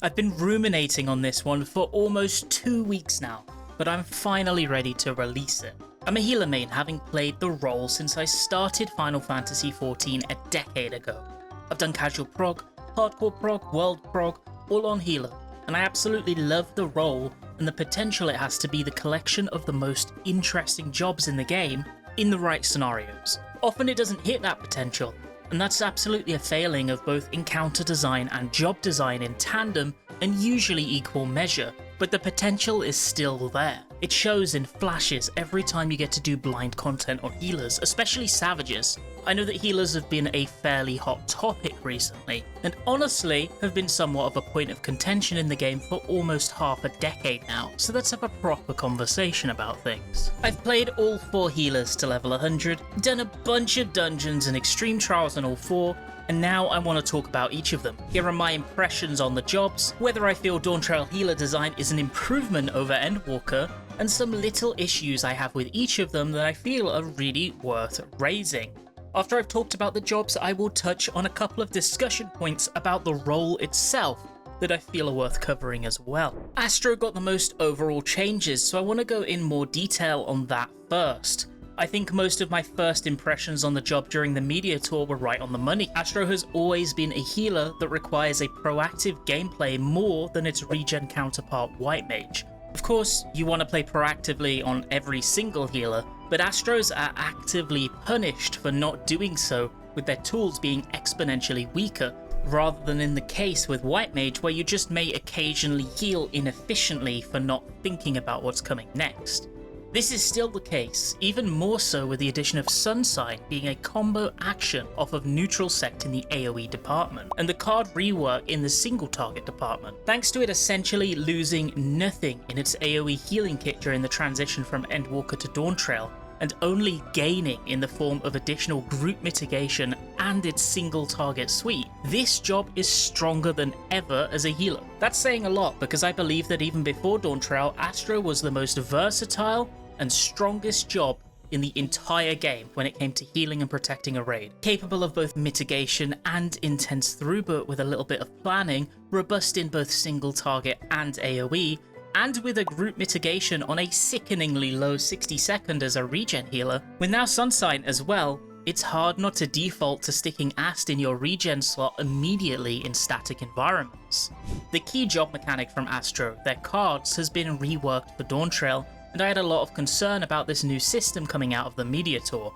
I've been ruminating on this one for almost 2 weeks now, but I'm finally ready to release it. I'm a healer main, having played the role since I started Final Fantasy XIV a decade ago. I've done casual prog, hardcore prog, world prog, all on healer, and I absolutely love the role and the potential it has to be the collection of the most interesting jobs in the game in the right scenarios. Often it doesn't hit that potential, and that's absolutely a failing of both encounter design and job design in tandem and usually equal measure, but the potential is still there. It shows in flashes every time you get to do blind content on healers, especially savages. I know that healers have been a fairly hot topic recently, and honestly have been somewhat of a point of contention in the game for almost half a decade now, so let's have a proper conversation about things. I've played all 4 healers to level 100, done a bunch of dungeons and extreme trials on all 4, and now I want to talk about each of them. Here are my impressions on the jobs, whether I feel Dawntrail healer design is an improvement over Endwalker, and some little issues I have with each of them that I feel are really worth raising. After I've talked about the jobs, I will touch on a couple of discussion points about the role itself that I feel are worth covering as well. Astro got the most overall changes, so I want to go in more detail on that first. I think most of my first impressions on the job during the media tour were right on the money. Astro has always been a healer that requires a proactive gameplay more than its regen counterpart White Mage. Of course, you want to play proactively on every single healer, but Astros are actively punished for not doing so, with their tools being exponentially weaker, rather than in the case with White Mage where you just may occasionally heal inefficiently for not thinking about what's coming next. This is still the case, even more so with the addition of Sunsign being a combo action off of neutral sect in the AoE department, and the card rework in the single target department. Thanks to it essentially losing nothing in its AoE healing kit during the transition from Endwalker to Dawntrail, and only gaining in the form of additional group mitigation and its single target suite, this job is stronger than ever as a healer. That's saying a lot because I believe that even before Dawntrail, Astro was the most versatile and strongest job in the entire game when it came to healing and protecting a raid. Capable of both mitigation and intense throughput with a little bit of planning, robust in both single target and AoE, and with a group mitigation on a sickeningly low 60-second as a regen healer. With now Sunsign as well, it's hard not to default to sticking Ast in your regen slot immediately in static environments. The key job mechanic from Astro, their cards, has been reworked for Dawntrail, and I had a lot of concern about this new system coming out of the media tour.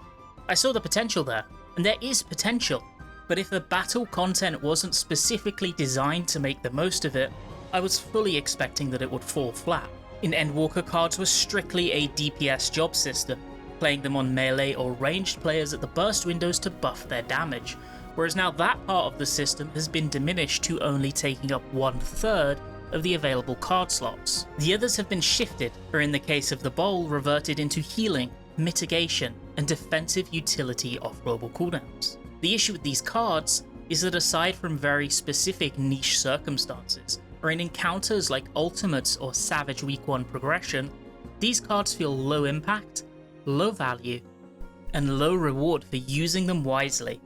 I saw the potential there, and there is potential, but if the battle content wasn't specifically designed to make the most of it, I was fully expecting that it would fall flat. In Endwalker, cards were strictly a DPS job system, playing them on melee or ranged players at the burst windows to buff their damage, whereas now that part of the system has been diminished to only taking up 1/3 of the available card slots. The others have been shifted, or in the case of the bowl, reverted into healing, mitigation, and defensive utility off global cooldowns. The issue with these cards is that aside from very specific niche circumstances, or in encounters like ultimates or savage week 1 progression, these cards feel low impact, low value, and low reward for using them wisely.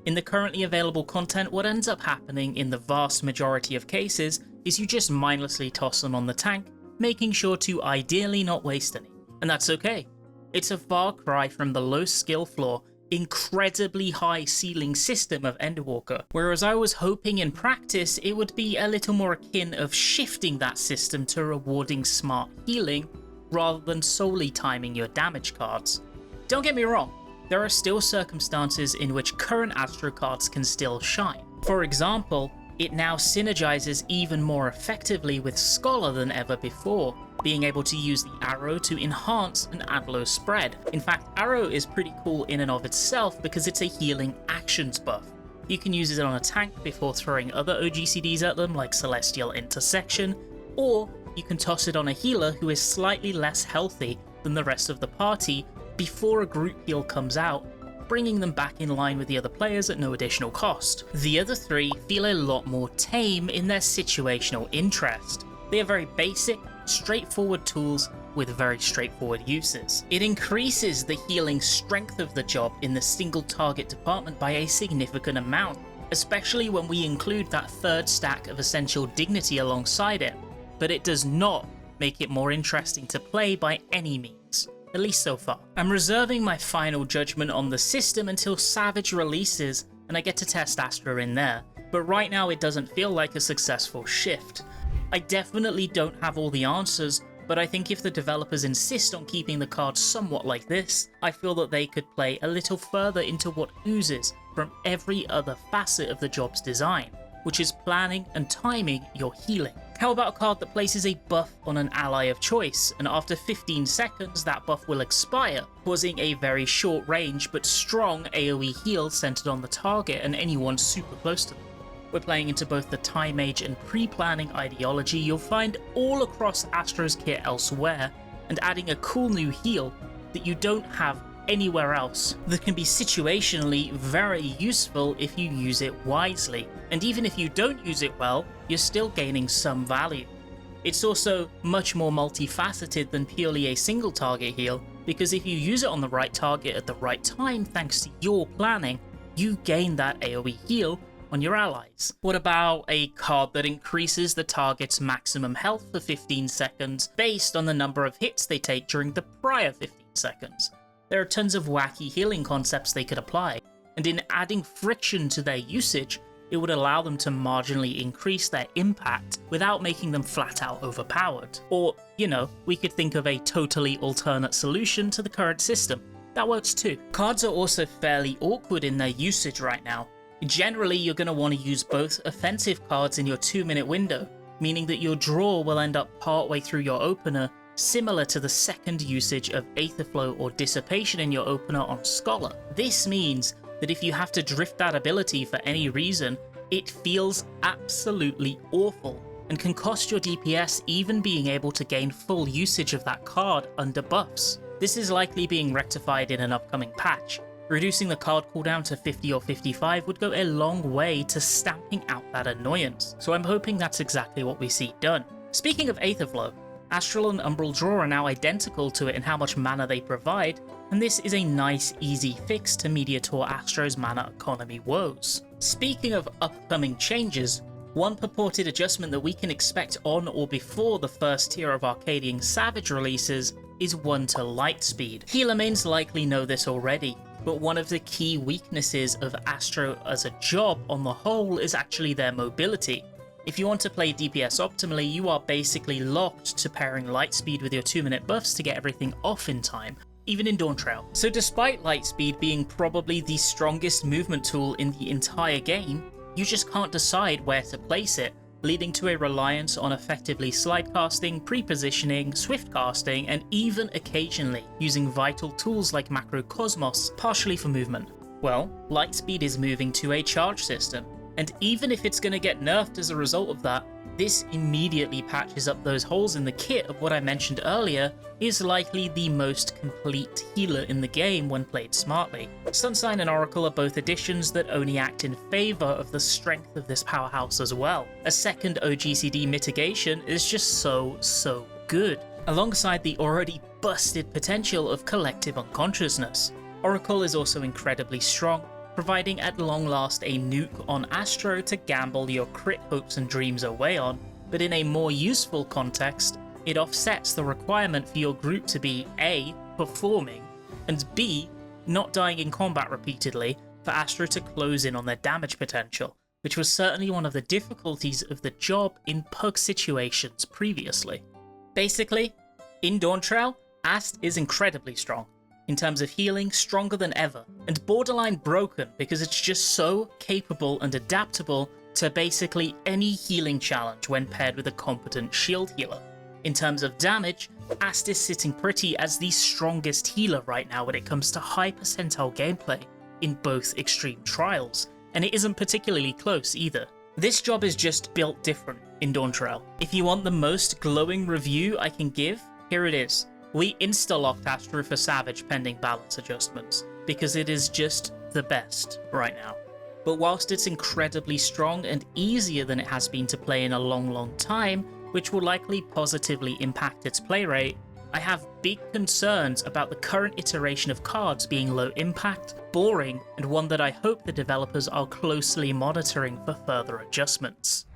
In the currently available content, what ends up happening in the vast majority of cases is you just mindlessly toss them on the tank, making sure to ideally not waste any. And that's okay. It's a far cry from the low skill floor, incredibly high ceiling system of Endwalker, whereas I was hoping in practice it would be a little more akin of shifting that system to rewarding smart healing rather than solely timing your damage cards. Don't get me wrong, there are still circumstances in which current Astro cards can still shine. For example, it now synergizes even more effectively with Scholar than ever before, being able to use the arrow to enhance and add low spread. In fact, arrow is pretty cool in and of itself because it's a healing actions buff. You can use it on a tank before throwing other OGCDs at them like Celestial Intersection, or you can toss it on a healer who is slightly less healthy than the rest of the party before a group heal comes out, bringing them back in line with the other players at no additional cost. The other 3 feel a lot more tame in their situational interest. They are very basic, straightforward tools with very straightforward uses. It increases the healing strength of the job in the single target department by a significant amount, especially when we include that third stack of essential dignity alongside it, but it does not make it more interesting to play by any means, at least so far. I'm reserving my final judgment on the system until Savage releases and I get to test Astra in there, but right now it doesn't feel like a successful shift. I definitely don't have all the answers, but I think if the developers insist on keeping the card somewhat like this, I feel that they could play a little further into what oozes from every other facet of the job's design, which is planning and timing your healing. How about a card that places a buff on an ally of choice, and after 15 seconds that buff will expire, causing a very short range but strong AoE heal centered on the target and anyone super close to them. We're playing into both the Time Mage and pre-planning ideology you'll find all across Astro's kit elsewhere, and adding a cool new heal that you don't have anywhere else that can be situationally very useful if you use it wisely. And even if you don't use it well, you're still gaining some value. It's also much more multifaceted than purely a single target heal, because if you use it on the right target at the right time thanks to your planning, you gain that AoE heal on your allies. What about a card that increases the target's maximum health for 15 seconds based on the number of hits they take during the prior 15 seconds? There are tons of wacky healing concepts they could apply, and in adding friction to their usage, it would allow them to marginally increase their impact without making them flat out overpowered. Or, you know, we could think of a totally alternate solution to the current system. That works too. Cards are also fairly awkward in their usage right now. Generally, you're going to want to use both offensive cards in your 2-minute window, meaning that your draw will end up partway through your opener, similar to the second usage of Aetherflow or Dissipation in your opener on Scholar. This means that if you have to drift that ability for any reason, it feels absolutely awful and can cost your DPS even being able to gain full usage of that card under buffs. This is likely being rectified in an upcoming patch. Reducing the card cooldown to 50 or 55 would go a long way to stamping out that annoyance, so I'm hoping that's exactly what we see done. Speaking of Aetherflow, Astral and Umbral Draw are now identical to it in how much mana they provide, and this is a nice easy fix to Mediator Astro's mana economy woes. Speaking of upcoming changes, one purported adjustment that we can expect on or before the first tier of Arcadian Savage releases is 1 to light speed. Healer mains likely know this already, but one of the key weaknesses of Astro as a job on the whole is actually their mobility. If you want to play DPS optimally, you are basically locked to pairing Lightspeed with your 2-minute buffs to get everything off in time, even in Dawntrail. So despite Lightspeed being probably the strongest movement tool in the entire game, you just can't decide where to place it, leading to a reliance on effectively slide casting, pre-positioning, swift casting, and even occasionally using vital tools like Macrocosmos partially for movement. Well, Lightspeed is moving to a charge system, and even if it's going to get nerfed as a result of that, this immediately patches up those holes in the kit of what I mentioned earlier is likely the most complete healer in the game when played smartly. Sunsign and Oracle are both additions that only act in favour of the strength of this powerhouse as well. A second OGCD mitigation is just so good, alongside the already busted potential of collective unconsciousness. Oracle is also incredibly strong, providing at long last a nuke on Astro to gamble your crit hopes and dreams away on, but in a more useful context, it offsets the requirement for your group to be A, performing, and B, not dying in combat repeatedly for Astro to close in on their damage potential, which was certainly one of the difficulties of the job in pug situations previously. Basically, in Dawntrail, Ast is incredibly strong. In terms of healing, stronger than ever, and borderline broken because it's just so capable and adaptable to basically any healing challenge when paired with a competent shield healer. In terms of damage, Ast is sitting pretty as the strongest healer right now when it comes to high percentile gameplay in both extreme trials, and it isn't particularly close either. This job is just built different in Dawntrail. If you want the most glowing review I can give, here it is. We insta-locked Astro for Savage pending balance adjustments, because it is just the best right now. But whilst it's incredibly strong and easier than it has been to play in a long time, which will likely positively impact its play rate, I have big concerns about the current iteration of cards being low impact, boring, and one that I hope the developers are closely monitoring for further adjustments.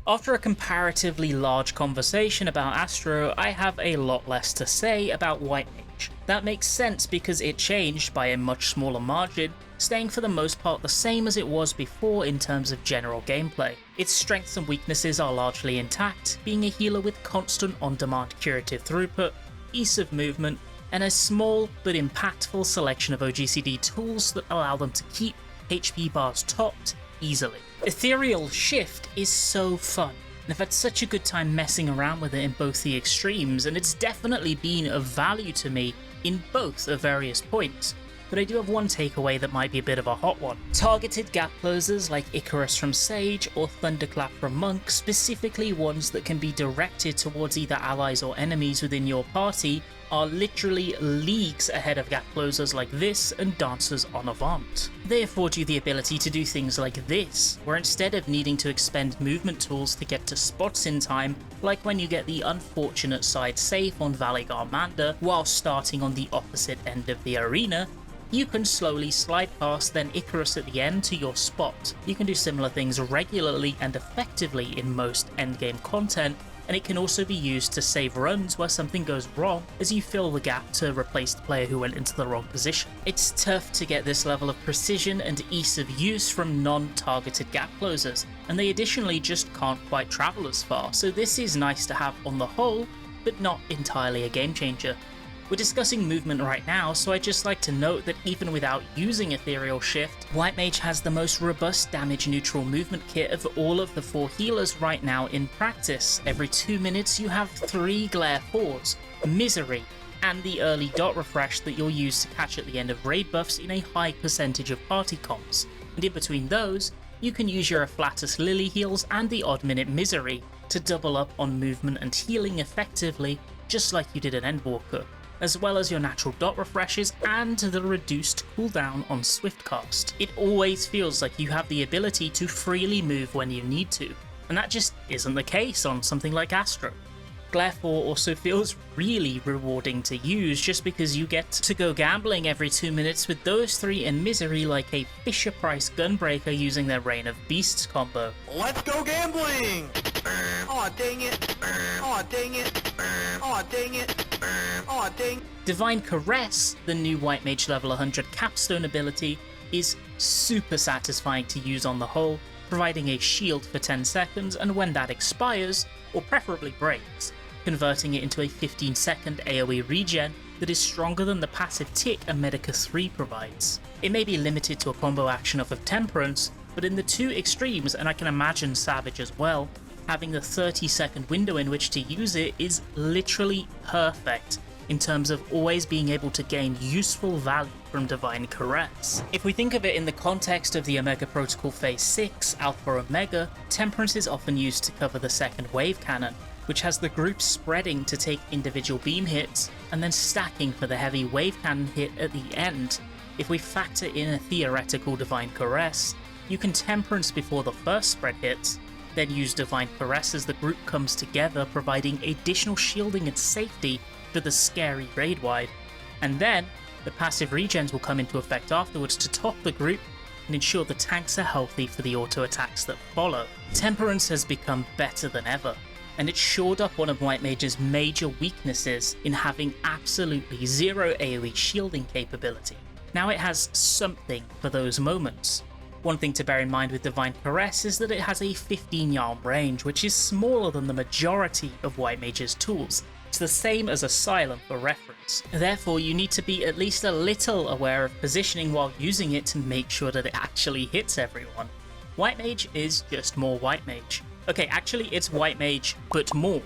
After a comparatively large conversation about Astro, I have a lot less to say about White Mage. That makes sense because it changed by a much smaller margin, staying for the most part the same as it was before in terms of general gameplay. Its strengths and weaknesses are largely intact, being a healer with constant on-demand curative throughput, ease of movement, and a small but impactful selection of OGCD tools that allow them to keep HP bars topped easily. Ethereal Shift is so fun, and I've had such a good time messing around with it in both the extremes, and it's definitely been of value to me in both at various points. But I do have one takeaway that might be a bit of a hot one. Targeted gap closers like Icarus from Sage or Thunderclap from Monk, specifically ones that can be directed towards either allies or enemies within your party, are literally leagues ahead of gap closers like this and Dancers on Avant. They afford you the ability to do things like this, where instead of needing to expend movement tools to get to spots in time, like when you get the unfortunate side safe on Valley Garmander while starting on the opposite end of the arena, you can slowly slide past then Icarus at the end to your spot. You can do similar things regularly and effectively in most endgame content, and it can also be used to save runs where something goes wrong as you fill the gap to replace the player who went into the wrong position. It's tough to get this level of precision and ease of use from non-targeted gap closers, and they additionally just can't quite travel as far, so this is nice to have on the whole, but not entirely a game changer. We're discussing movement right now, so I'd just like to note that even without using Ethereal Shift, White Mage has the most robust damage neutral movement kit of all of the 4 healers right now in practice. Every 2 minutes you have 3 Glare 4s, Misery, and the early dot refresh that you'll use to catch at the end of raid buffs in a high percentage of party comps. And in between those, you can use your Afflatus Lily heals and the odd minute Misery to double up on movement and healing effectively, just like you did an Endwalker, as well as your natural dot refreshes and the reduced cooldown on Swiftcast. It always feels like you have the ability to freely move when you need to, and that just isn't the case on something like Astro. Glare 4 also feels really rewarding to use just because you get to go gambling every 2 minutes with those 3 and Misery like a Fisher-Price Gunbreaker using their Reign of Beasts combo. Let's go gambling! Aw, dang it! Aw, dang it! Aw, dang it! Aw, dang. Divine Caress, the new White Mage level 100 capstone ability, is super satisfying to use on the whole, providing a shield for 10 seconds, and when that expires, or preferably breaks, converting it into a 15-second AoE regen that is stronger than the passive tick a Medica 3 provides. It may be limited to a combo action off of Temperance, but in the 2 extremes, and I can imagine Savage as well, having the 30-second window in which to use it is literally perfect in terms of always being able to gain useful value from Divine Caress. If we think of it in the context of the Omega Protocol Phase 6, Alpha Omega, Temperance is often used to cover the second wave cannon, which has the group spreading to take individual beam hits, and then stacking for the heavy wave cannon hit at the end. If we factor in a theoretical Divine Caress, you can Temperance before the first spread hits, then use Divine Caress as the group comes together, providing additional shielding and safety for the scary raid wide, and then the passive regens will come into effect afterwards to top the group and ensure the tanks are healthy for the auto attacks that follow. Temperance has become better than ever, and it's shored up one of White Mage's major weaknesses in having absolutely zero AoE shielding capability. Now it has something for those moments. One thing to bear in mind with Divine Caress is that it has a 15 Yarm range, which is smaller than the majority of White Mage's tools. It's the same as Asylum for reference. Therefore, you need to be at least a little aware of positioning while using it to make sure that it actually hits everyone. White Mage is just more White Mage. Okay, actually it's White Mage, but more.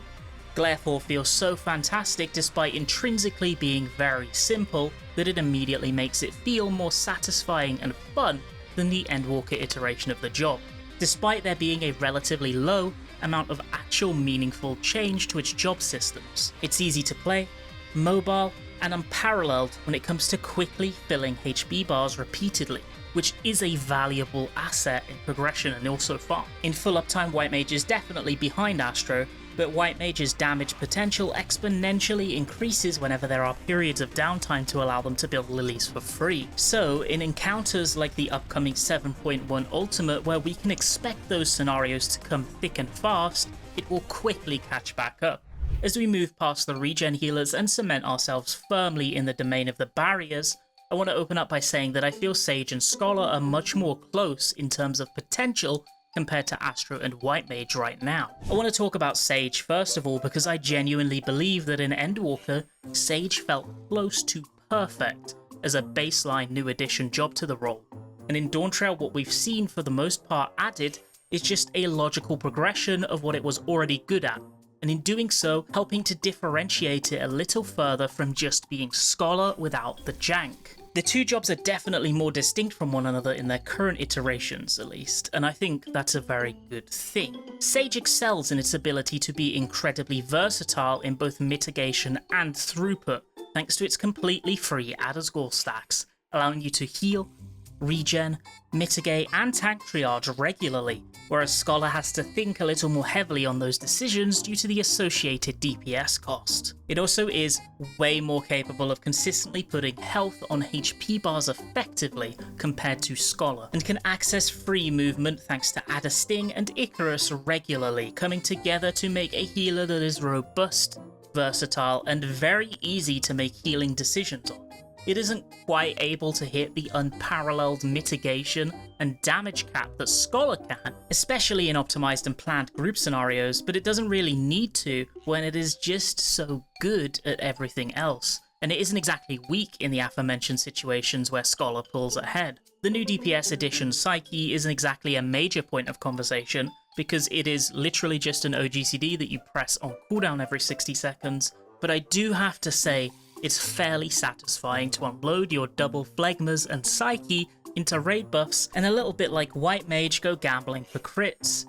Glare 4 feels so fantastic despite intrinsically being very simple that it immediately makes it feel more satisfying and fun than the Endwalker iteration of the job, despite there being a relatively low amount of actual meaningful change to its job systems. It's easy to play, mobile, and unparalleled when it comes to quickly filling HP bars repeatedly, which is a valuable asset in progression and also farm. In full uptime, White Mage is definitely behind Astro, but White Mage's damage potential exponentially increases whenever there are periods of downtime to allow them to build lilies for free. So in encounters like the upcoming 7.1 Ultimate, where we can expect those scenarios to come thick and fast, it will quickly catch back up. As we move past the regen healers and cement ourselves firmly in the domain of the barriers, I want to open up by saying that I feel Sage and Scholar are much more close in terms of potential compared to Astro and White Mage right now. I want to talk about Sage first of all because I genuinely believe that in Endwalker, Sage felt close to perfect as a baseline new addition job to the role. And in Dawntrail, what we've seen for the most part added is just a logical progression of what it was already good at, and in doing so, helping to differentiate it a little further from just being Scholar without the jank. The two jobs are definitely more distinct from one another in their current iterations, at least, and I think that's a very good thing. Sage excels in its ability to be incredibly versatile in both mitigation and throughput, thanks to its completely free Adder's Gall stacks, allowing you to heal, regen, mitigate, and tank triage regularly, whereas Scholar has to think a little more heavily on those decisions due to the associated DPS cost. It also is way more capable of consistently putting health on HP bars effectively compared to Scholar, and can access free movement thanks to Adder Sting and Icarus regularly, coming together to make a healer that is robust, versatile, and very easy to make healing decisions on. It isn't quite able to hit the unparalleled mitigation and damage cap that Scholar can, especially in optimized and planned group scenarios, but it doesn't really need to when it is just so good at everything else. And it isn't exactly weak in the aforementioned situations where Scholar pulls ahead. The new DPS edition Psyche isn't exactly a major point of conversation, because it is literally just an OGCD that you press on cooldown every 60 seconds, but I do have to say, it's fairly satisfying to unload your double Phlegmas and Psyche into raid buffs, and a little bit like White Mage, go gambling for crits.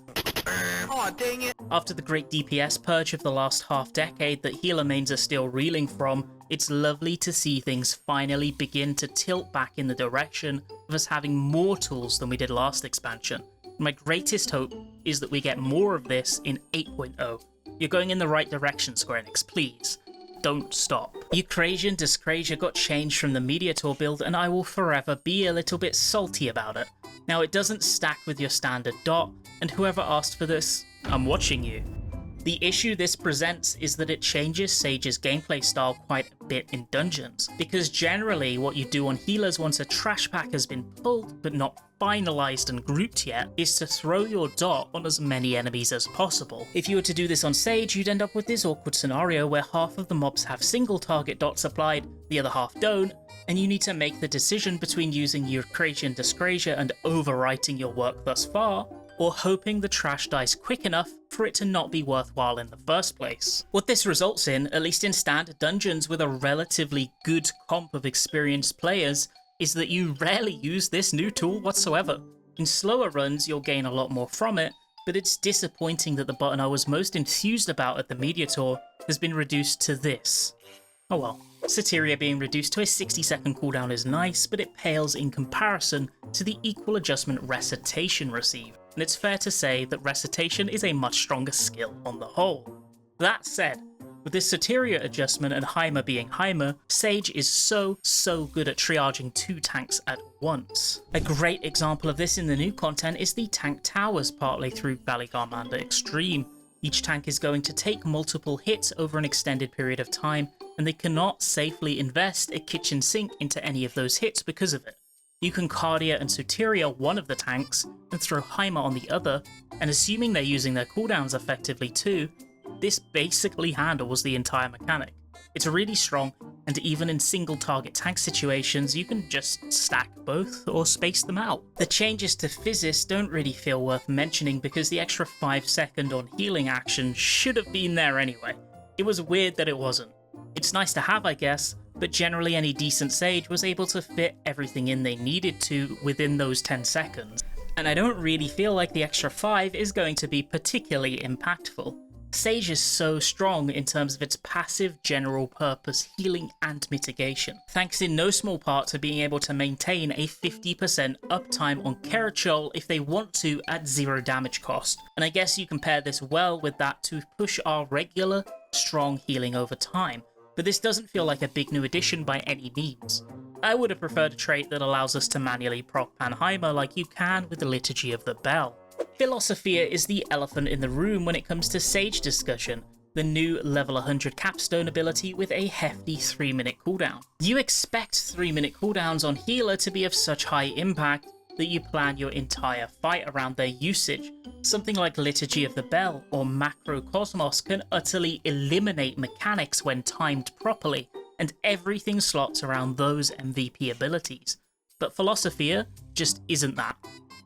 Aw, dang it. After the great DPS purge of the last half-decade that healer mains are still reeling from, it's lovely to see things finally begin to tilt back in the direction of us having more tools than we did last expansion. My greatest hope is that we get more of this in 8.0. You're going in the right direction, Square Enix, please. Don't stop. Eucrasian Dyscrasia got changed from the Mediator build, and I will forever be a little bit salty about it. Now, it doesn't stack with your standard dot, and whoever asked for this, I'm watching you. The issue this presents is that it changes Sage's gameplay style quite a bit in dungeons, because generally what you do on healers once a trash pack has been pulled but not finalized and grouped yet is to throw your dot on as many enemies as possible. If you were to do this on Sage, you'd end up with this awkward scenario where half of the mobs have single target dots applied, the other half don't, and you need to make the decision between using Eucrasian Dyscrasia and overwriting your work thus far, or hoping the trash dies quick enough for it to not be worthwhile in the first place. What this results in, at least in standard dungeons with a relatively good comp of experienced players, is that you rarely use this new tool whatsoever. In slower runs, you'll gain a lot more from it, but it's disappointing that the button I was most enthused about at the Mediator has been reduced to this. Oh well. Soteria being reduced to a 60-second cooldown is nice, but it pales in comparison to the equal adjustment Recitation received, and it's fair to say that Recitation is a much stronger skill on the whole. That said, with this Soteria adjustment and Heimer being Heimer, Sage is so good at triaging two tanks at once. A great example of this in the new content is the tank towers partly through Valigarmanda Extreme. Each tank is going to take multiple hits over an extended period of time, and they cannot safely invest a kitchen sink into any of those hits because of it. You can Cardia and Soteria one of the tanks, and throw Heimer on the other, and assuming they're using their cooldowns effectively too, this basically handles the entire mechanic. It's really strong, and even in single target tank situations, you can just stack both or space them out. The changes to Physis don't really feel worth mentioning because the extra 5-second on healing action should have been there anyway. It was weird that it wasn't. It's nice to have, I guess, but generally any decent Sage was able to fit everything in they needed to within those 10 seconds. And I don't really feel like the extra 5 is going to be particularly impactful. Sage is so strong in terms of its passive general purpose healing and mitigation, thanks in no small part to being able to maintain a 50% uptime on Kerachol if they want to at 0 damage cost. And I guess you compare this well with that to push our regular, strong healing over time, but this doesn't feel like a big new addition by any means. I would have preferred a trait that allows us to manually proc Panheimer like you can with the Liturgy of the Bell. Philosophia is the elephant in the room when it comes to Sage discussion, the new level 100 capstone ability with a hefty 3-minute cooldown. You expect 3-minute cooldowns on healer to be of such high impact that you plan your entire fight around their usage. Something like Liturgy of the Bell or Macrocosmos can utterly eliminate mechanics when timed properly, and everything slots around those MVP abilities. But Philosophia just isn't that.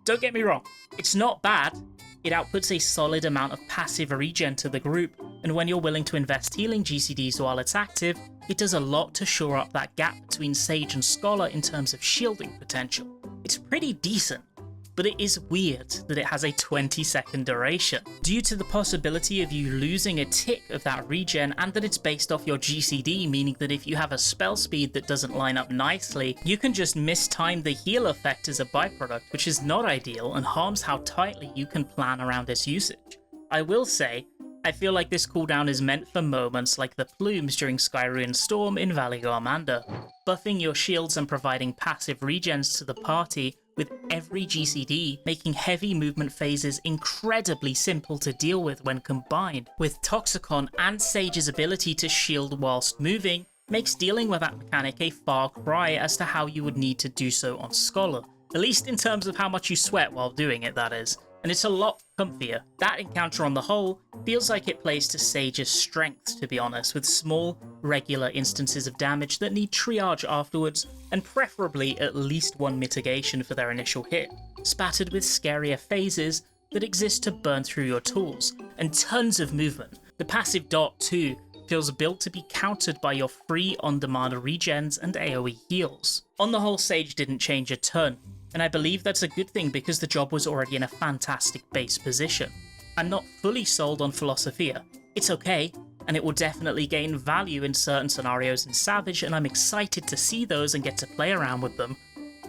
Don't get me wrong, it's not bad. It outputs a solid amount of passive regen to the group, and when you're willing to invest healing GCDs while it's active, it does a lot to shore up that gap between Sage and Scholar in terms of shielding potential. It's pretty decent, but it is weird that it has a 20-second duration, due to the possibility of you losing a tick of that regen and that it's based off your GCD, meaning that if you have a spell speed that doesn't line up nicely, you can just mistime the heal effect as a byproduct, which is not ideal and harms how tightly you can plan around its usage. I will say, I feel like this cooldown is meant for moments like the plumes during Skyruin Storm in Valley Garmanda, buffing your shields and providing passive regens to the party with every GCD, making heavy movement phases incredibly simple to deal with when combined. With Toxicon and Sage's ability to shield whilst moving, makes dealing with that mechanic a far cry as to how you would need to do so on Scholar, at least in terms of how much you sweat while doing it, that is. And it's a lot comfier. That encounter on the whole feels like it plays to Sage's strengths, to be honest, with small, regular instances of damage that need triage afterwards, and preferably at least one mitigation for their initial hit, spattered with scarier phases that exist to burn through your tools, and tons of movement. The passive dot, too, feels built to be countered by your free on-demand regens and AoE heals. On the whole, Sage didn't change a ton, and I believe that's a good thing because the job was already in a fantastic base position. I'm not fully sold on Philosophia. It's okay, and it will definitely gain value in certain scenarios in Savage, and I'm excited to see those and get to play around with them,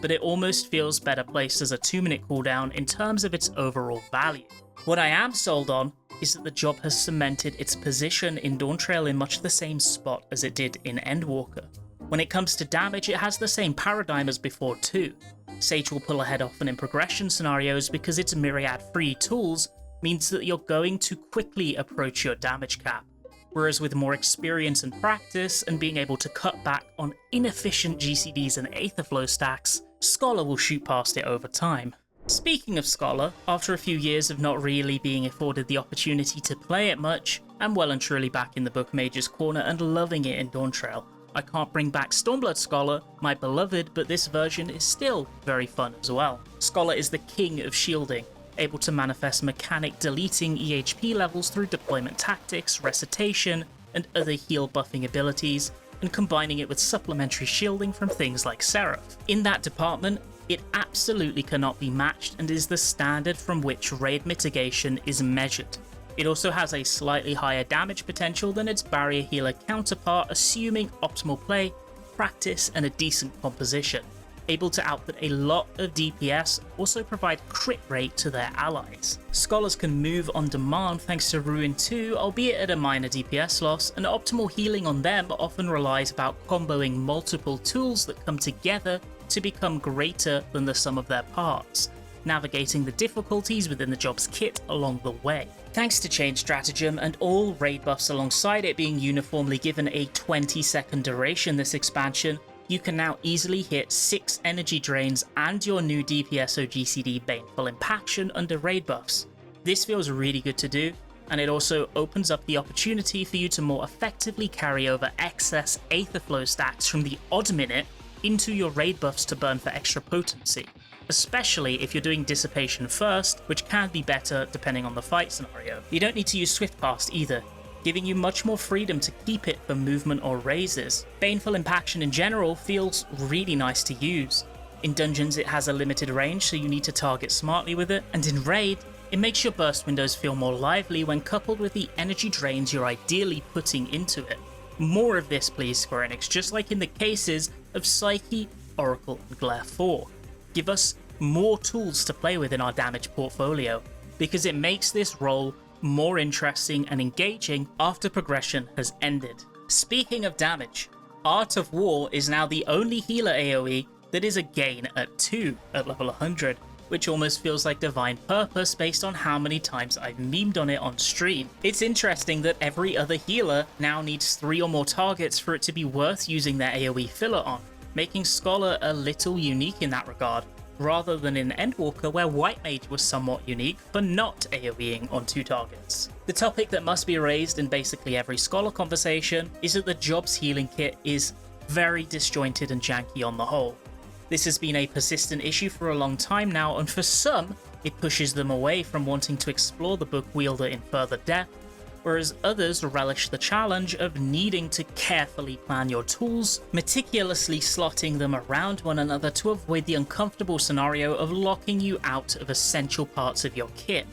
but it almost feels better placed as a 2-minute cooldown in terms of its overall value. What I am sold on is that the job has cemented its position in Dawntrail in much the same spot as it did in Endwalker. When it comes to damage, it has the same paradigm as before too. Sage will pull ahead often in progression scenarios because its myriad free tools means that you're going to quickly approach your damage cap, whereas with more experience and practice and being able to cut back on inefficient GCDs and Aetherflow stacks, Scholar will shoot past it over time. Speaking of Scholar, after a few years of not really being afforded the opportunity to play it much, I'm well and truly back in the book Mage's corner and loving it in Dawntrail. I can't bring back Stormblood Scholar, my beloved, but this version is still very fun as well. Scholar is the king of shielding, able to manifest mechanic deleting EHP levels through deployment tactics, recitation, and other heal buffing abilities, and combining it with supplementary shielding from things like Seraph. In that department, it absolutely cannot be matched and is the standard from which raid mitigation is measured. It also has a slightly higher damage potential than its barrier healer counterpart, assuming optimal play, practice, and a decent composition. Able to output a lot of DPS, also provide crit rate to their allies. Scholars can move on demand thanks to Ruin 2, albeit at a minor DPS loss, and optimal healing on them often relies about comboing multiple tools that come together to become greater than the sum of their parts, navigating the difficulties within the job's kit along the way. Thanks to Chain Stratagem and all raid buffs alongside it being uniformly given a 20-second duration this expansion, you can now easily hit 6 energy drains and your new DPS OGCD Baneful Impaction under raid buffs. This feels really good to do, and it also opens up the opportunity for you to more effectively carry over excess Aetherflow stacks from the odd minute into your raid buffs to burn for extra potency, especially if you're doing Dissipation first, which can be better depending on the fight scenario. You don't need to use Swift Cast either, giving you much more freedom to keep it for movement or raises. Baneful Impaction in general feels really nice to use. In dungeons it has a limited range, so you need to target smartly with it, and in raid, It makes your burst windows feel more lively when coupled with the energy drains you're ideally putting into it. More of this please, Square Enix, just like in the cases of Psyche, Oracle, and Glare 4. Give us more tools to play with in our damage portfolio, because it makes this role more interesting and engaging after progression has ended. Speaking of damage, Art of War is now the only healer AoE that is a gain at 2 at level 100, which almost feels like divine purpose based on how many times I've memed on it on stream. It's interesting that every other healer now needs 3 or more targets for it to be worth using their AoE filler on, making Scholar a little unique in that regard, rather than in Endwalker where White Mage was somewhat unique for not AoEing on 2 targets. The topic that must be raised in basically every Scholar conversation is that the Job's healing kit is very disjointed and janky on the whole. This has been a persistent issue for a long time now, and for some, it pushes them away from wanting to explore the book wielder in further depth, whereas others relish the challenge of needing to carefully plan your tools, meticulously slotting them around one another to avoid the uncomfortable scenario of locking you out of essential parts of your kit.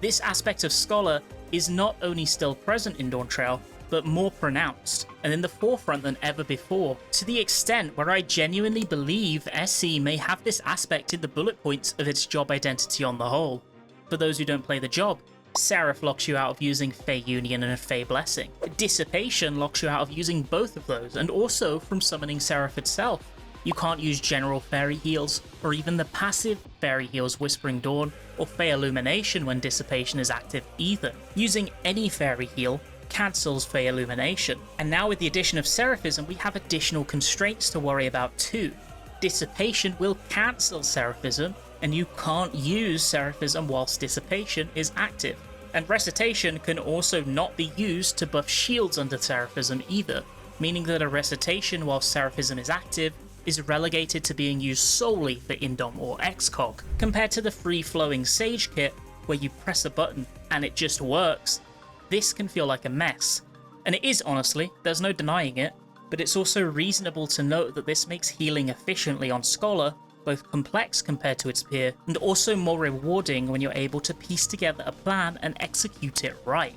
This aspect of Scholar is not only still present in Dawntrail, but more pronounced, and in the forefront than ever before, to the extent where I genuinely believe SC may have this aspect in the bullet points of its job identity on the whole. For those who don't play the job, Seraph locks you out of using Fey Union and Fey Blessing. Dissipation locks you out of using both of those, and also from summoning Seraph itself. You can't use general Fairy Heals, or even the passive Fairy Heals Whispering Dawn, or Fey Illumination when Dissipation is active either. Using any Fairy Heal cancels Fey Illumination, and now with the addition of Seraphism we have additional constraints to worry about too. Dissipation will cancel Seraphism, and you can't use Seraphism whilst Dissipation is active. And Recitation can also not be used to buff shields under Seraphism either, meaning that a Recitation while Seraphism is active is relegated to being used solely for Indom or XCOG, compared to the free-flowing Sage kit where you press a button and it just works. This can feel like a mess. And it is, honestly, there's no denying it, but it's also reasonable to note that this makes healing efficiently on Scholar both complex compared to its peer, and also more rewarding when you're able to piece together a plan and execute it right.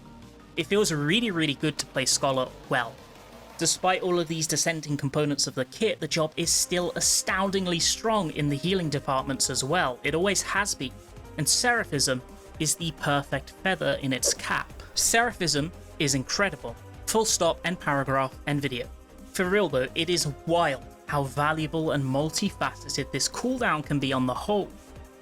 It feels really good to play Scholar well. Despite all of these dissenting components of the kit, the job is still astoundingly strong in the healing departments as well. It always has been, and Seraphism is the perfect feather in its cap. Seraphism is incredible. Full stop, end paragraph, end video. For real though, it is wild how valuable and multifaceted this cooldown can be on the whole.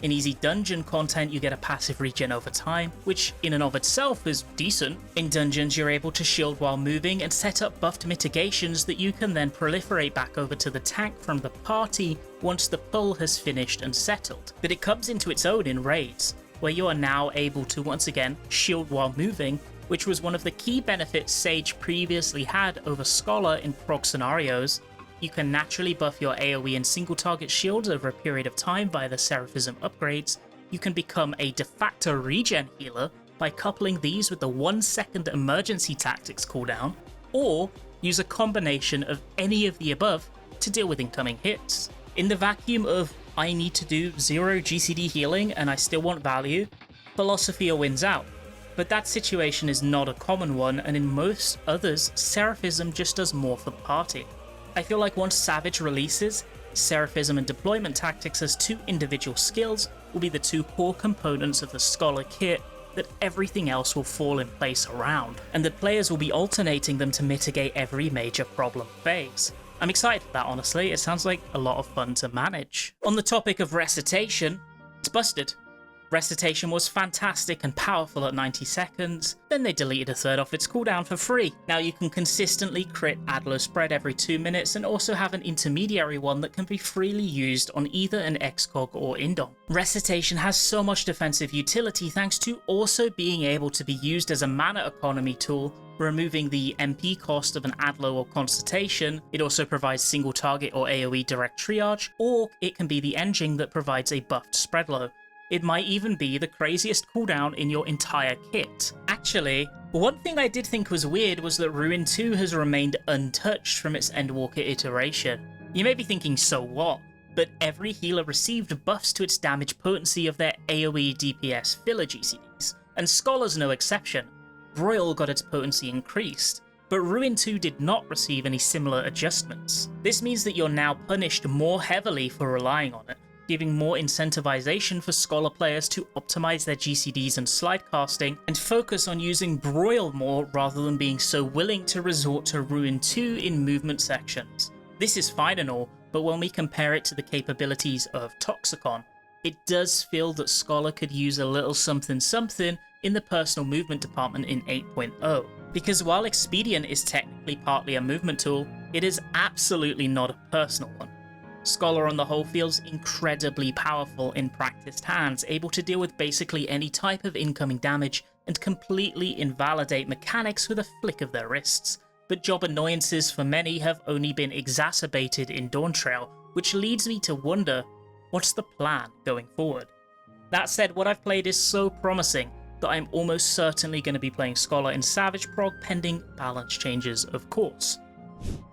In easy dungeon content you get a passive regen over time, which in and of itself is decent. In dungeons you're able to shield while moving and set up buffed mitigations that you can then proliferate back over to the tank from the party once the pull has finished and settled. But it comes into its own in raids, where you are now able to once again shield while moving, which was one of the key benefits Sage previously had over Scholar in prog scenarios. You can naturally buff your AoE and single target shields over a period of time via the Seraphism upgrades. You can become a de facto regen healer by coupling these with the 1 second emergency tactics cooldown, or use a combination of any of the above to deal with incoming hits. In the vacuum of I need to do 0 GCD healing and I still want value, Philosophia wins out. But that situation is not a common one, and in most others, Seraphism just does more for the party. I feel like once Savage releases, Seraphism and Deployment Tactics as 2 individual skills will be the 2 core components of the Scholar kit that everything else will fall in place around, and that players will be alternating them to mitigate every major problem phase. I'm excited for that, honestly. It sounds like a lot of fun to manage. On the topic of Recitation, it's busted. Recitation was fantastic and powerful at 90 seconds, then they deleted a third off its cooldown for free. Now you can consistently crit Adler spread every 2 minutes and also have an intermediary one that can be freely used on either an XCOG or Indom. Recitation has so much defensive utility thanks to also being able to be used as a mana economy tool, removing the MP cost of an Adlo or Consultation. It also provides single target or AoE direct triage, or it can be the engine that provides a buffed spread low. It might even be the craziest cooldown in your entire kit. Actually, one thing I did think was weird was that Ruin 2 has remained untouched from its Endwalker iteration. You may be thinking, so what? but every healer received buffs to its damage potency of their AoE DPS filler GCDs, and Scholar's no exception. Broil got its potency increased, but Ruin 2 did not receive any similar adjustments. This means that you're now punished more heavily for relying on it, giving more incentivization for Scholar players to optimize their GCDs and slide casting, and focus on using Broil more rather than being so willing to resort to Ruin 2 in movement sections. This is fine and all, but when we compare it to the capabilities of Toxicon, it does feel that Scholar could use a little something something in the personal movement department in 8.0. Because while Expedient is technically partly a movement tool, it is absolutely not a personal one. Scholar on the whole feels incredibly powerful in practiced hands, able to deal with basically any type of incoming damage and completely invalidate mechanics with a flick of their wrists. But job annoyances for many have only been exacerbated in Dawntrail, which leads me to wonder, what's the plan going forward? That said, what I've played is so promising that I'm almost certainly going to be playing Scholar in Savage Prog pending balance changes, of course.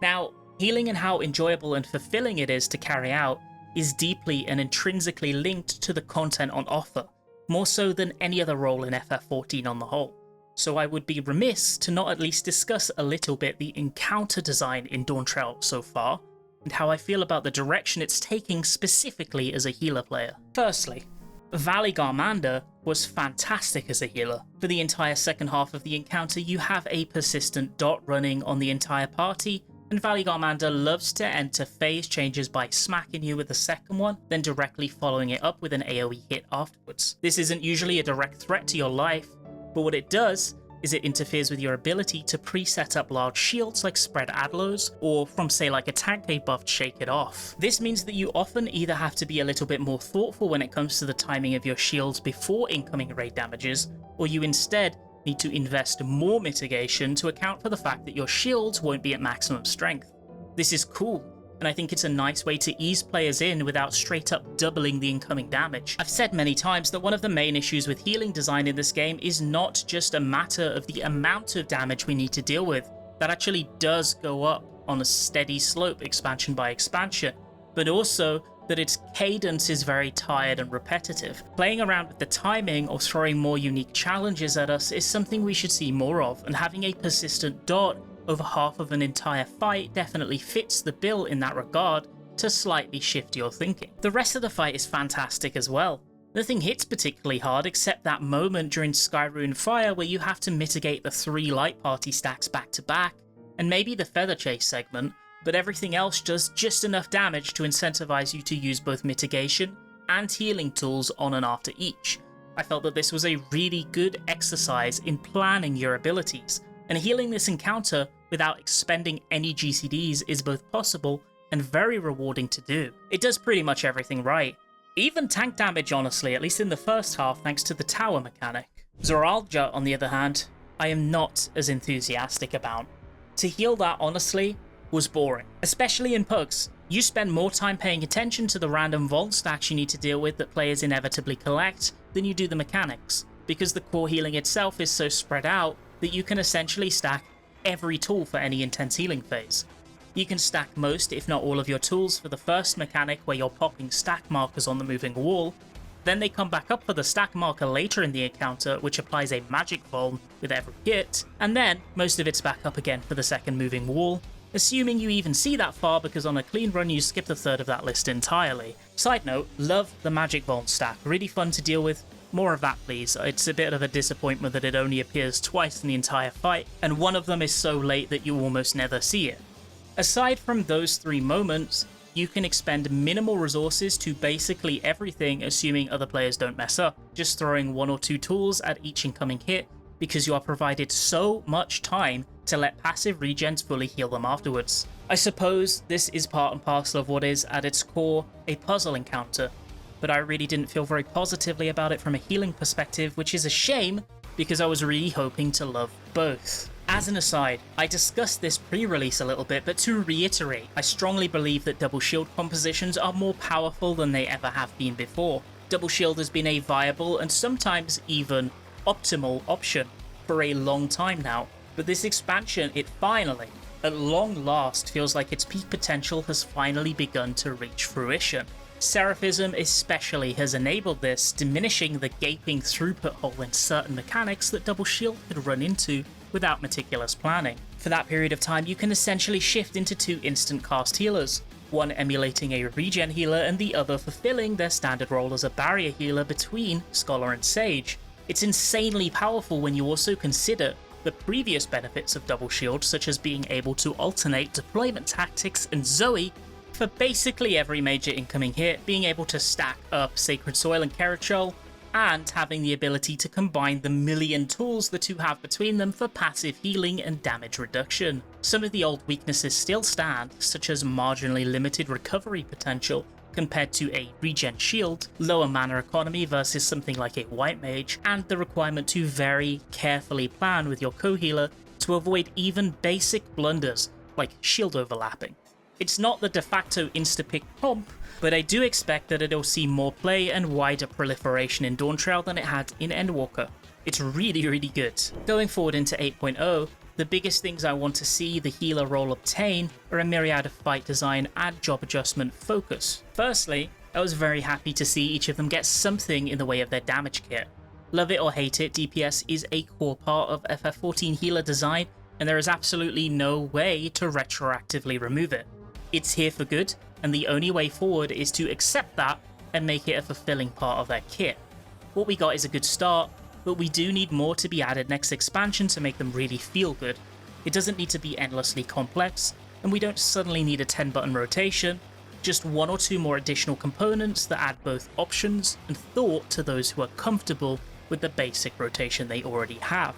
Now, healing and how enjoyable and fulfilling it is to carry out is deeply and intrinsically linked to the content on offer, more so than any other role in FF14 on the whole. So I would be remiss to not at least discuss a little bit the encounter design in Dawntrail so far, and how I feel about the direction it's taking specifically as a healer player. Firstly, Valley Garmander was fantastic as a healer. For the entire second half of the encounter, you have a persistent dot running on the entire party, and Valley Garmander loves to enter phase changes by smacking you with the second one, then directly following it up with an AoE hit afterwards. This isn't usually a direct threat to your life, but what it does is it interferes with your ability to pre-set up large shields like Spread Adlos, or from say like a tank they buffed Shake It Off. This means that you often either have to be a little bit more thoughtful when it comes to the timing of your shields before incoming raid damages, or you instead need to invest more mitigation to account for the fact that your shields won't be at maximum strength. This is cool, and I think it's a nice way to ease players in without straight up doubling the incoming damage. I've said many times that one of the main issues with healing design in this game is not just a matter of the amount of damage we need to deal with, that actually does go up on a steady slope expansion by expansion, but also that its cadence is very tired and repetitive. Playing around with the timing or throwing more unique challenges at us is something we should see more of, and having a persistent dot over half of an entire fight definitely fits the bill in that regard to slightly shift your thinking. The rest of the fight is fantastic as well. Nothing hits particularly hard except that moment during Skyruin Fire where you have to mitigate the 3 light party stacks back to back, and maybe the Feather Chase segment, but everything else does just enough damage to incentivize you to use both mitigation and healing tools on and after each. I felt that this was a really good exercise in planning your abilities, and healing this encounter without expending any GCDs is both possible and very rewarding to do. It does pretty much everything right. Even tank damage honestly, at least in the first half thanks to the tower mechanic. Zoralja on the other hand, I am not as enthusiastic about. To heal that honestly was boring, especially in pugs. You spend more time paying attention to the random vault stacks you need to deal with that players inevitably collect than you do the mechanics, because the core healing itself is so spread out that you can essentially stack every tool for any intense healing phase. You can stack most, if not all of your tools for the first mechanic where you're popping stack markers on the moving wall, then they come back up for the stack marker later in the encounter which applies a magic vuln with every hit, and then most of it's back up again for the second moving wall, assuming you even see that far because on a clean run you skipped a third of that list entirely. Side note, love the magic vuln stack, really fun to deal with. More of that please. It's a bit of a disappointment that it only appears twice in the entire fight, and one of them is so late that you almost never see it. Aside from those 3 moments, you can expend minimal resources to basically everything assuming other players don't mess up, just throwing 1 or 2 tools at each incoming hit because you are provided so much time to let passive regens fully heal them afterwards. I suppose this is part and parcel of what is, at its core, a puzzle encounter, but I really didn't feel very positively about it from a healing perspective, which is a shame because I was really hoping to love both. As an aside, I discussed this pre-release a little bit, but to reiterate, I strongly believe that double shield compositions are more powerful than they ever have been before. Double shield has been a viable and sometimes even optimal option for a long time now, but this expansion, it finally at long last feels like its peak potential has finally begun to reach fruition. Seraphism especially has enabled this, diminishing the gaping throughput hole in certain mechanics that Double Shield could run into without meticulous planning. For that period of time, you can essentially shift into two instant cast healers, one emulating a regen healer and the other fulfilling their standard role as a barrier healer between Scholar and Sage. It's insanely powerful when you also consider the previous benefits of Double Shield, such as being able to alternate deployment tactics and Zoe for basically every major incoming hit, being able to stack up Sacred Soil and Kerachel, and having the ability to combine the million tools the two have between them for passive healing and damage reduction. Some of the old weaknesses still stand, such as marginally limited recovery potential compared to a regen shield, lower mana economy versus something like a white mage, and the requirement to very carefully plan with your co-healer to avoid even basic blunders like shield overlapping. It's not the de facto insta-pick comp, but I do expect that it'll see more play and wider proliferation in Dawntrail than it had in Endwalker. It's really good. Going forward into 8.0, the biggest things I want to see the healer role obtain are a myriad of fight design and job adjustment focus. Firstly, I was very happy to see each of them get something in the way of their damage kit. Love it or hate it, DPS is a core part of FF14 healer design, and there is absolutely no way to retroactively remove it. It's here for good, and the only way forward is to accept that and make it a fulfilling part of their kit. What we got is a good start, but we do need more to be added next expansion to make them really feel good. It doesn't need to be endlessly complex, and we don't suddenly need a 10-button rotation, just one or two more additional components that add both options and thought to those who are comfortable with the basic rotation they already have.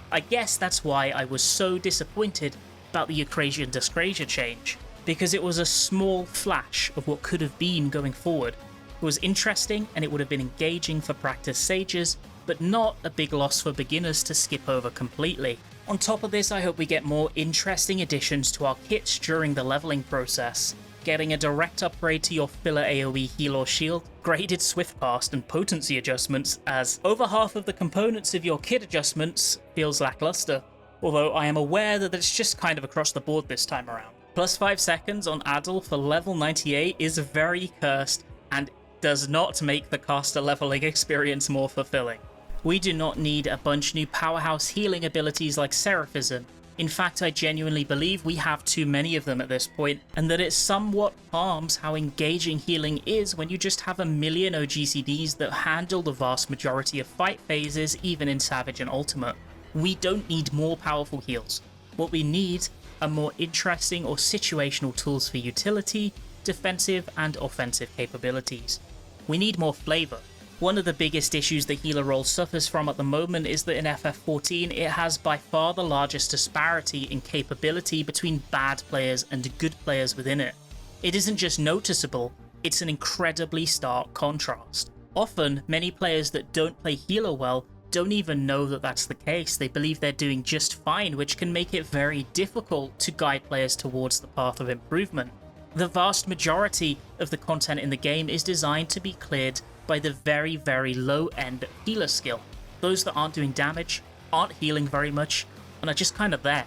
I guess that's why I was so disappointed about the Eucrasian Discrasia change, because it was a small flash of what could have been going forward. It was interesting and it would have been engaging for practice sages, but not a big loss for beginners to skip over completely. On top of this, I hope we get more interesting additions to our kits during the leveling process. Getting a direct upgrade to your filler AoE heal or shield, graded swift cast and potency adjustments, as over half of the components of your kit adjustments feels lackluster, although I am aware that it's just kind of across the board this time around. Plus 5 seconds on Adel for level 98 is very cursed and does not make the caster leveling experience more fulfilling. We do not need a bunch new powerhouse healing abilities like Seraphism. In fact, I genuinely believe we have too many of them at this point, and that it somewhat harms how engaging healing is when you just have a million OGCDs that handle the vast majority of fight phases even in Savage and Ultimate. We don't need more powerful heals. What we need are more interesting or situational tools for utility, defensive and offensive capabilities. We need more flavor. One of the biggest issues the healer role suffers from at the moment is that in FF14 it has by far the largest disparity in capability between bad players and good players within it. It isn't just noticeable, it's an incredibly stark contrast. Often, many players that don't play healer well don't even know that that's the case. They believe they're doing just fine, which can make it very difficult to guide players towards the path of improvement. The vast majority of the content in the game is designed to be cleared by the very low end healer skill. Those that aren't doing damage, aren't healing very much, and are just kind of there.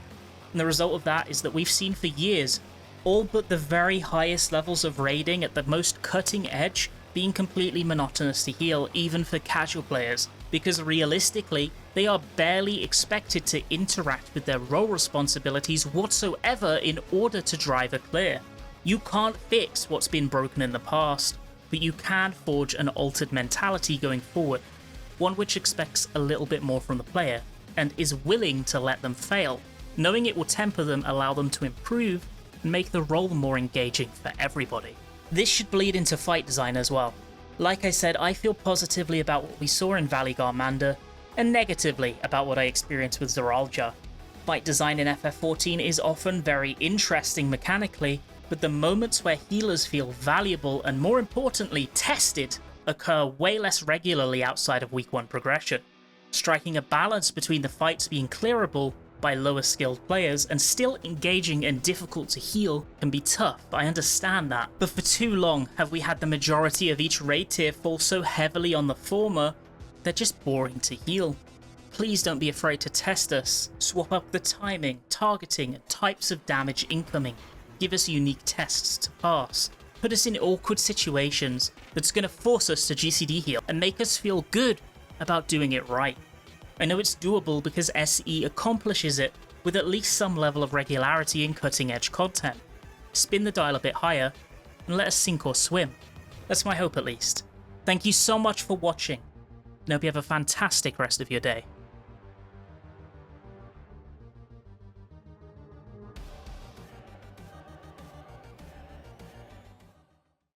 And the result of that is that we've seen for years all but the very highest levels of raiding at the most cutting edge being completely monotonous to heal, even for casual players, because realistically, they are barely expected to interact with their role responsibilities whatsoever in order to drive a clear. You can't fix what's been broken in the past, but you can forge an altered mentality going forward, one which expects a little bit more from the player, and is willing to let them fail, knowing it will temper them, allow them to improve, and make the role more engaging for everybody. This should bleed into fight design as well. Like I said, I feel positively about what we saw in Valigar Manda, and negatively about what I experienced with Zeralja. Fight design in FF14 is often very interesting mechanically, but the moments where healers feel valuable and more importantly tested occur way less regularly outside of week 1 progression. Striking a balance between the fights being clearable by lower skilled players and still engaging and difficult to heal can be tough, I understand that, but for too long have we had the majority of each raid tier fall so heavily on the former, they're just boring to heal. please don't be afraid to test us. Swap up the timing, targeting, and types of damage incoming. Give us unique tests to pass. Put us in awkward situations that's going to force us to GCD heal and make us feel good about doing it right. I know it's doable because SE accomplishes it with at least some level of regularity in cutting edge content. Spin the dial a bit higher and let us sink or swim. That's my hope at least. Thank you so much for watching, and hope you have a fantastic rest of your day.